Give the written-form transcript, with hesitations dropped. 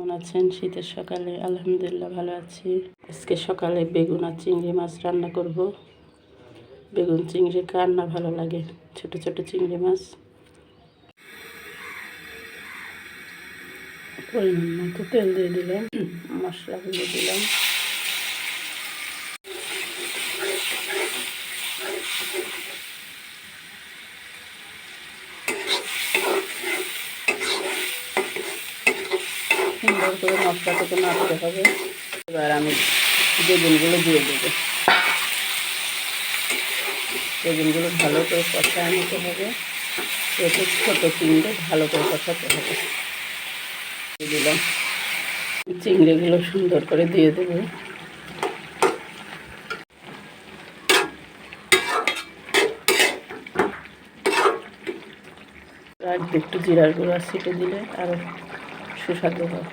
কেমন আছেন? শীতের সকালে আলহামদুলিল্লাহ ভালো আছি। আজকে সকালে বেগুন আর চিংড়ি মাছ রান্না করব। বেগুন চিংড়ি কার না ভালো লাগে, ছোট ছোট চিংড়ি মাছ। পরিমাণ মতো তেল দিয়ে দিলাম, মশলাগুলো দিলাম। সুন্দর করে মশলাটাকে নাড়তে হবে। এবার আমি বেগুনগুলো দিয়ে দেবো। বেগুনগুলো ভালো করে কষায় নিতে হবে। এতে ছোটো চিংড়ি ভালো করে কষাতে হবে। দিয়ে দিলাম, চিংড়িগুলো সুন্দর করে দিয়ে দেবো। আর একটু জিরার গুঁড়া ছিটে দিলে আরও সুস্বাদু হয়।